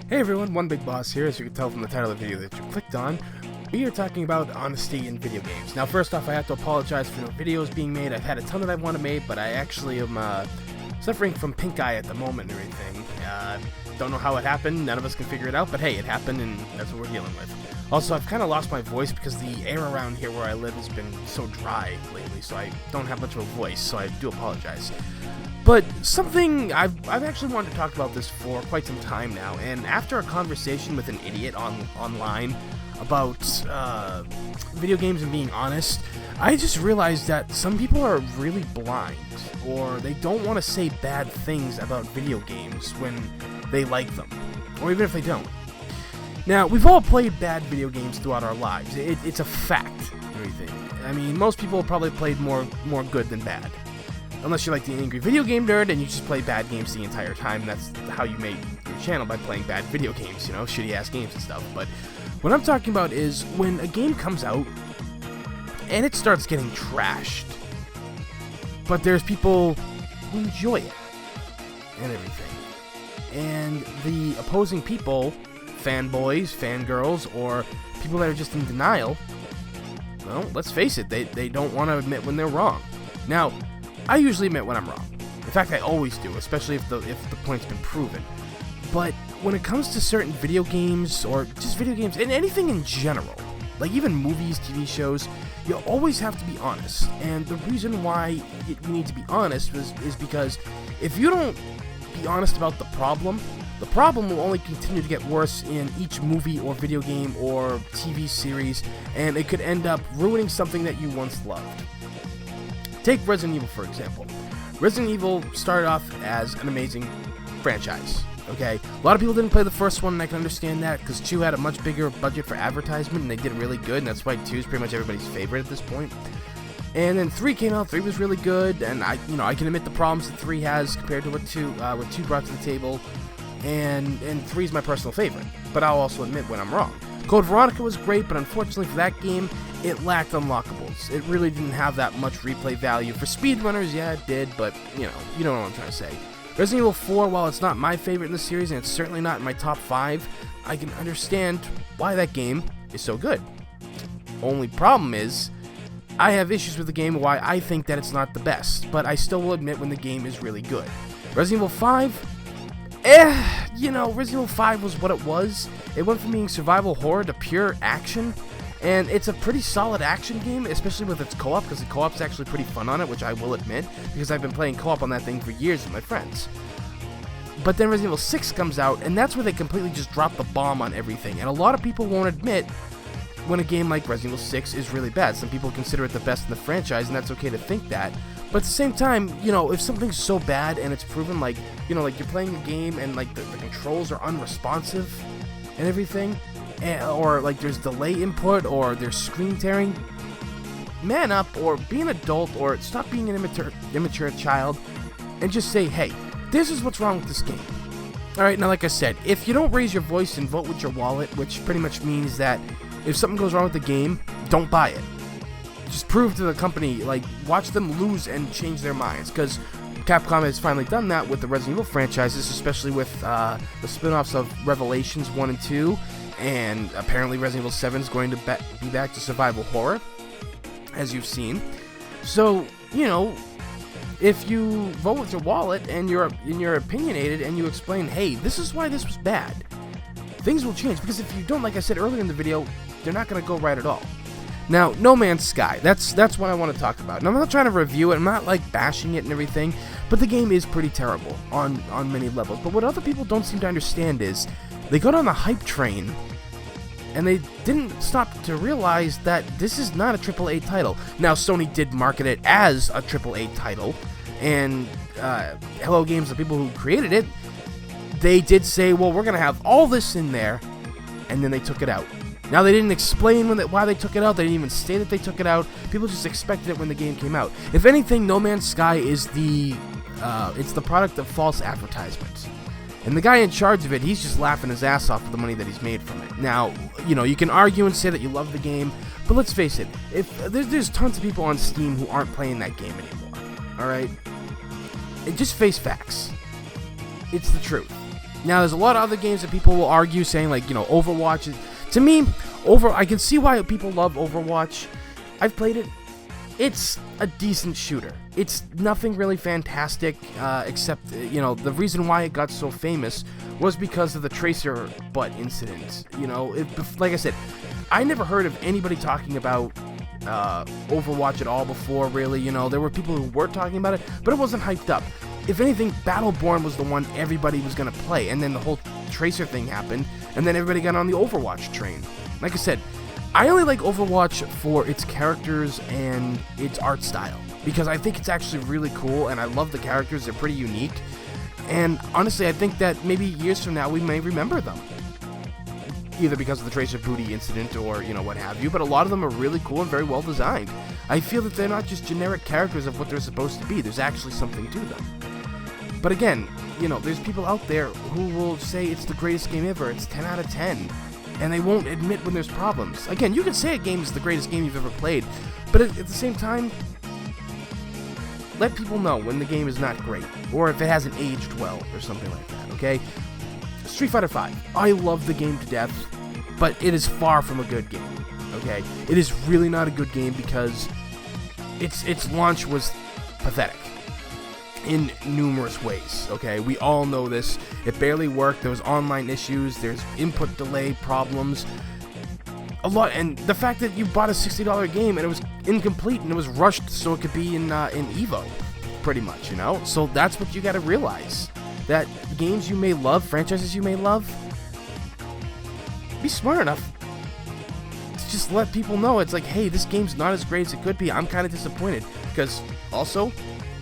Hey everyone, One Big Boss here. As you can tell from the title of the video that you clicked on, we are talking about honesty in video games. Now first off, I have to apologize for no videos being made. I've had a ton that I want to make, but I actually am suffering from pink eye at the moment and everything. Don't know how it happened, none of us can figure it out, but hey, it happened and that's what we're dealing with. Also, I've kind of lost my voice because the air around here where I live has been so dry lately, so I don't have much of a voice, so I do apologize. But something, I've actually wanted to talk about this for quite some time now, and after a conversation with an idiot online about video games and being honest, I just realized that some people are really blind, or they don't want to say bad things about video games when they like them, or even if they don't. Now, we've all played bad video games throughout our lives. It's a fact, everything. I mean, most people have probably played more good than bad. Unless you're like the angry video game nerd and you just play bad games the entire time, and that's how you made your channel, by playing bad video games, you know, shitty ass games and stuff. But what I'm talking about is when a game comes out and it starts getting trashed, but there's people who enjoy it and everything. And the opposing people, fanboys, fangirls, or people that are just in denial, well, let's face it, they don't want to admit when they're wrong. Now, I usually admit when I'm wrong. In fact, I always do, especially if the point's been proven. But when it comes to certain video games, or just video games, and anything in general, like even movies, TV shows, you always have to be honest. And the reason why you need to be honest is because if you don't be honest about the problem will only continue to get worse in each movie or video game or TV series, and it could end up ruining something that you once loved. Take Resident Evil, for example. Resident Evil started off as an amazing franchise, okay? A lot of people didn't play the first one, and I can understand that, because 2 had a much bigger budget for advertisement, and they did really good, and that's why 2 is pretty much everybody's favorite at this point. And then 3 came out, 3 was really good, and I can admit the problems that 3 has compared to what 2 brought to the table, and 3 is my personal favorite, but I'll also admit when I'm wrong. Code Veronica was great, but unfortunately for that game, it lacked unlockables. It really didn't have that much replay value. For speedrunners, yeah, it did, but, you know what I'm trying to say. Resident Evil 4, while it's not my favorite in the series, and it's certainly not in my top 5, I can understand why that game is so good. Only problem is, I have issues with the game why I think that it's not the best, but I still will admit when the game is really good. Resident Evil 5, Resident Evil 5 was what it was. It went from being survival horror to pure action, and it's a pretty solid action game, especially with its co-op, because the co-op's actually pretty fun on it, which I will admit, because I've been playing co-op on that thing for years with my friends. But then Resident Evil 6 comes out, and that's where they completely just drop the bomb on everything, and a lot of people won't admit when a game like Resident Evil 6 is really bad. Some people consider it the best in the franchise, and that's okay to think that. But at the same time, if something's so bad and it's proven, like you're playing a game and like the controls are unresponsive and everything, or like there's delay input or there's screen tearing, man up, or be an adult, or stop being an immature child and just say, hey, this is what's wrong with this game. Alright, now like I said, if you don't raise your voice and vote with your wallet, which pretty much means that if something goes wrong with the game, don't buy it. Just prove to the company, watch them lose and change their minds, because Capcom has finally done that with the Resident Evil franchises, especially with the spin-offs of Revelations 1 and 2, and apparently Resident Evil 7 is going to be back to survival horror, as you've seen. So, if you vote with your wallet and you're opinionated and you explain, hey, this is why this was bad, things will change, because if you don't, like I said earlier in the video, they're not going to go right at all. Now, No Man's Sky, that's what I want to talk about. And I'm not trying to review it, I'm not bashing it and everything, but the game is pretty terrible on many levels. But what other people don't seem to understand is, they got on the hype train, and they didn't stop to realize that this is not a AAA title. Now, Sony did market it as a AAA title, and Hello Games, the people who created it, they did say, well, we're going to have all this in there, and then they took it out. Now, they didn't explain why they took it out. They didn't even say that they took it out. People just expected it when the game came out. If anything, No Man's Sky is it's the product of false advertisements. And the guy in charge of it, he's just laughing his ass off with the money that he's made from it. Now, you can argue and say that you love the game, but let's face it, there's tons of people on Steam who aren't playing that game anymore. Alright? Just face facts. It's the truth. Now, there's a lot of other games that people will argue, saying like, Overwatch. To me, I can see why people love Overwatch. I've played it. It's a decent shooter. It's nothing really fantastic, except, the reason why it got so famous was because of the tracer butt incident. Like I said, I never heard of anybody talking about Overwatch at all before, really. There were people who were talking about it, but it wasn't hyped up. If anything, Battleborn was the one everybody was going to play, and then the whole tracer thing happened, and then everybody got on the Overwatch train. Like I said, I only like Overwatch for its characters and its art style, because I think it's actually really cool, and I love the characters. They're pretty unique, and honestly, I think that maybe years from now we may remember them, either because of the Tracer Booty incident or, what have you, but a lot of them are really cool and very well designed. I feel that they're not just generic characters of what they're supposed to be. There's actually something to them. But again, there's people out there who will say it's the greatest game ever, it's 10 out of 10, and they won't admit when there's problems. Again, you can say a game is the greatest game you've ever played, but at the same time, let people know when the game is not great, or if it hasn't aged well, or something like that, okay? Street Fighter V. I love the game to death, but it is far from a good game, okay? It is really not a good game because its launch was pathetic in numerous ways, okay? We all know this. It barely worked. There was online issues. There's input delay problems. A lot, and the fact that you bought a $60 game and it was incomplete and it was rushed so it could be in Evo, pretty much, So that's what you got to realize. That games you may love, franchises you may love, be smart enough to just let people know. It's like, hey, this game's not as great as it could be. I'm kind of disappointed. Because, also,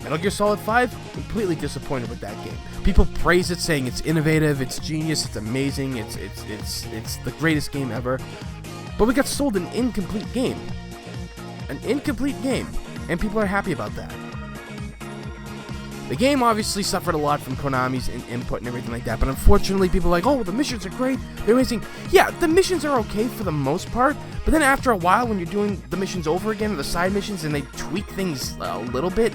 Metal Gear Solid 5, completely disappointed with that game. People praise it, saying it's innovative, it's genius, it's amazing, it's the greatest game ever. But we got sold an incomplete game. An incomplete game. And people are happy about that. The game obviously suffered a lot from Konami's input and everything like that, but unfortunately people are like, oh, the missions are great, they're amazing. Yeah, the missions are okay for the most part, but then after a while when you're doing the missions over again, or the side missions, and they tweak things a little bit,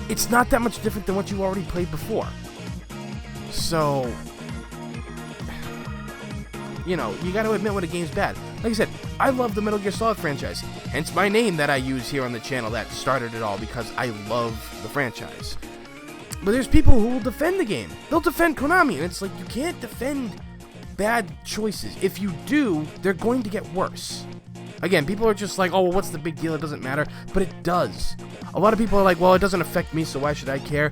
it's not that much different than what you already played before. So, you gotta admit when a game's bad. Like I said, I love the Metal Gear Solid franchise, hence my name that I use here on the channel that started it all, because I love the franchise. But there's people who will defend the game. They'll defend Konami, and it's like, you can't defend bad choices. If you do, they're going to get worse. Again, people are just like, oh, well, what's the big deal? It doesn't matter. But it does. A lot of people are like, well, it doesn't affect me, so why should I care?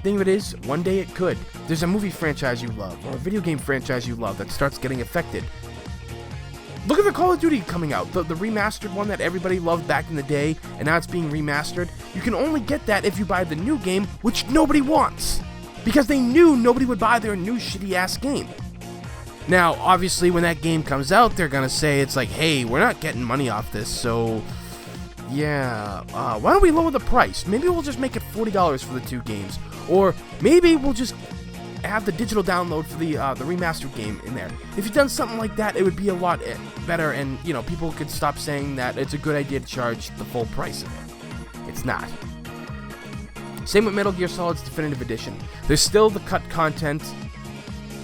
Thing of it is, one day it could. There's a movie franchise you love, or a video game franchise you love that starts getting affected. Look at the Call of Duty coming out, the remastered one that everybody loved back in the day, and now it's being remastered. You can only get that if you buy the new game, which nobody wants, because they knew nobody would buy their new shitty-ass game. Now, obviously, when that game comes out, they're gonna say, it's like, hey, we're not getting money off this, so yeah, why don't we lower the price? Maybe we'll just make it $40 for the two games, or maybe we'll just have the digital download for the remastered game in there. If you'd done something like that, it would be a lot better, and people could stop saying that it's a good idea to charge the full price of it. It's not. Same with Metal Gear Solid's Definitive Edition. There's still the cut content.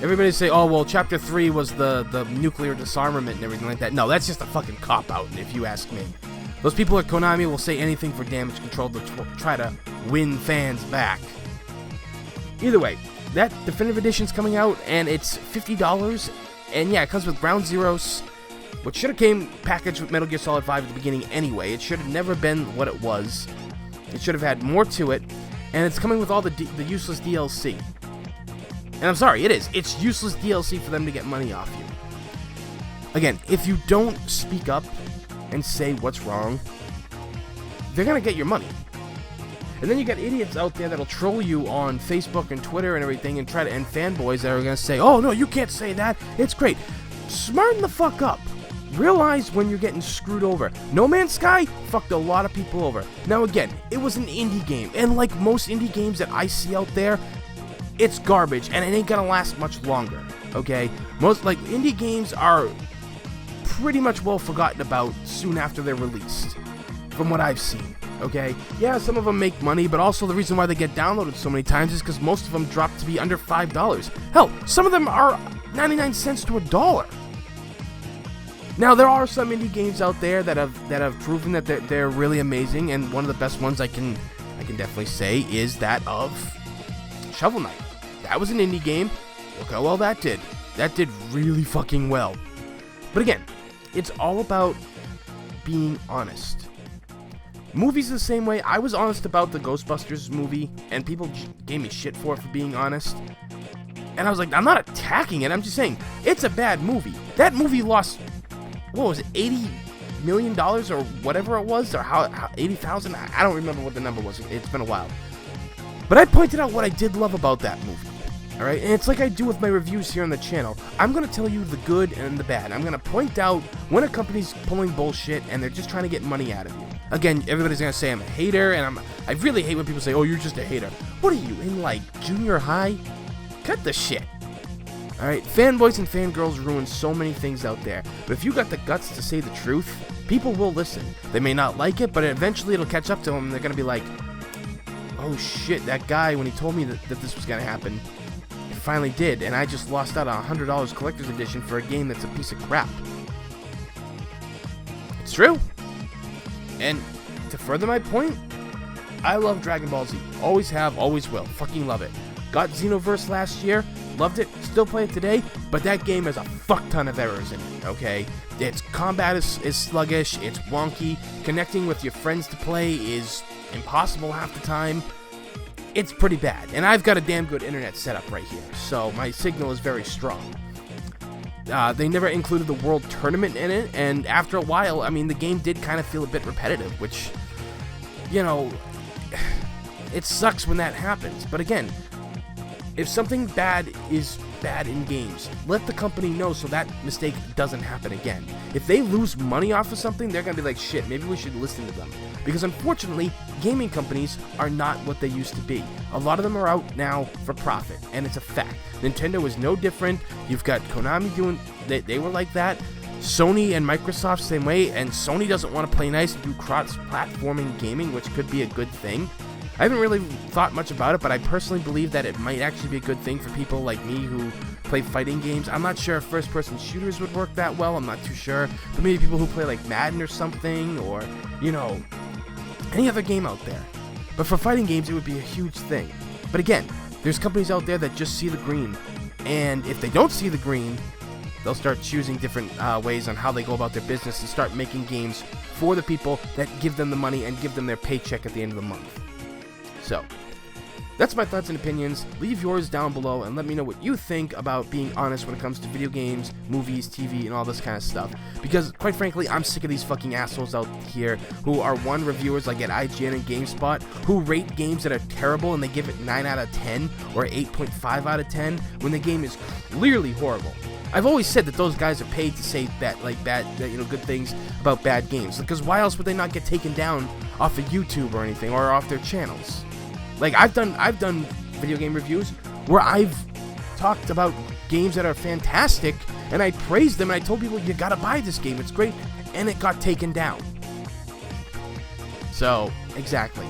Everybody say, oh, well, Chapter 3 was the nuclear disarmament and everything like that. No, that's just a fucking cop-out, if you ask me. Those people at Konami will say anything for damage control to try to win fans back. Either way, that Definitive Edition's coming out, and it's $50, and yeah, it comes with Ground Zeroes, which should have came packaged with Metal Gear Solid 5 at the beginning anyway. It should have never been what it was. It should have had more to it, and it's coming with all the useless DLC. And I'm sorry, it is. It's useless DLC for them to get money off you. Again, if you don't speak up and say what's wrong, they're gonna get your money. And then you got idiots out there that'll troll you on Facebook and Twitter and everything, and and fanboys that are gonna say, oh no, you can't say that, it's great. Smarten the fuck up. Realize when you're getting screwed over. No Man's Sky fucked a lot of people over. Now again, it was an indie game, and like most indie games that I see out there, it's garbage, and it ain't gonna last much longer, okay? Most, indie games are pretty much well forgotten about soon after they're released, from what I've seen. Okay, yeah, some of them make money, but also the reason why they get downloaded so many times is because most of them drop to be under $5. Hell, some of them are 99 cents to $1. Now, there are some indie games out there that have proven that they're really amazing, and one of the best ones I can definitely say is that of Shovel Knight. That was an indie game. Look how well that did. That did really fucking well. But again, it's all about being honest. Movies the same way. I was honest about the Ghostbusters movie, and people gave me shit for being honest. And I was like, I'm not attacking it. I'm just saying, it's a bad movie. That movie lost, what was it, $80 million or whatever it was, or how 80,000? I don't remember what the number was. It's been a while. But I pointed out what I did love about that movie. Alright, and it's like I do with my reviews here on the channel. I'm going to tell you the good and the bad. I'm going to point out when a company's pulling bullshit and they're just trying to get money out of you. Again, everybody's going to say I'm a hater, and I really hate when people say, oh, you're just a hater. What are you, in like junior high? Cut the shit. Alright, fanboys and fangirls ruin so many things out there, but if you got the guts to say the truth, people will listen. They may not like it, but eventually it'll catch up to them, and they're going to be like, oh shit, that guy, when he told me that this was going to happen, finally did, and I just lost out on $100 collector's edition for a game that's a piece of crap. It's true. And to further my point, I love Dragon Ball Z. Always have, always will. Fucking love it. Got Xenoverse last year, loved it, still play it today, but that game has a fuck ton of errors in it, okay? Its combat is sluggish, it's wonky, connecting with your friends to play is impossible half the time. It's pretty bad, and I've got a damn good internet setup right here, so my signal is very strong. They never included the World Tournament in it, and after a while, I mean, the game did kind of feel a bit repetitive, which, you know, it sucks when that happens. But again, if something bad is bad in games, let the company know so that mistake doesn't happen again. If they lose money off of something, they're gonna be like, shit, maybe we should listen to them. Because unfortunately, gaming companies are not what they used to be. A lot of them are out now for profit, and it's a fact. Nintendo is no different. You've got Konami doing, they were like that. Sony and Microsoft same way, and Sony doesn't want to play nice and do cross-platforming gaming, which could be a good thing. I haven't really thought much about it, but I personally believe that it might actually be a good thing for people like me who play fighting games. I'm not sure if first-person shooters would work that well. I'm not too sure. But maybe people who play like Madden or something, or, you know, any other game out there. But for fighting games, it would be a huge thing. But again, there's companies out there that just see the green. And if they don't see the green, they'll start choosing different ways on how they go about their business and start making games for the people that give them the money and give them their paycheck at the end of the month. So, that's my thoughts and opinions. Leave yours down below and let me know what you think about being honest when it comes to video games, movies, TV, and all this kind of stuff. Because, quite frankly, I'm sick of these fucking assholes out here who are reviewers like at IGN and GameSpot who rate games that are terrible and they give it 9 out of 10 or 8.5 out of 10 when the game is clearly horrible. I've always said that those guys are paid to say bad things about bad games. Because why else would they not get taken down off of YouTube or anything, or off their channels? Like, I've done video game reviews where I've talked about games that are fantastic, and I praised them, and I told people, you gotta buy this game, it's great, and it got taken down. So, exactly.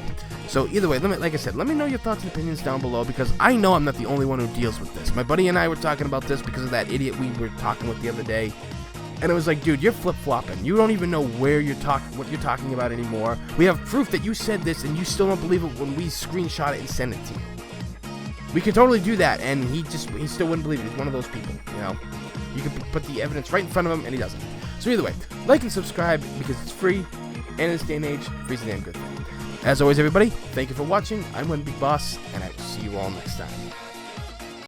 So, either way, like I said, let me know your thoughts and opinions down below, because I know I'm not the only one who deals with this. My buddy and I were talking about this because of that idiot we were talking with the other day. And it was like, dude, you're flip-flopping. You don't even know what you're talking about anymore. We have proof that you said this, and you still don't believe it when we screenshot it and send it to you. We could totally do that, and he still wouldn't believe it. He's one of those people, you know. You can put the evidence right in front of him, and he doesn't. So either way, like and subscribe, because it's free, and in this day and age, free's a damn good thing. As always, everybody, thank you for watching. I'm One Big Boss, and I will see you all next time.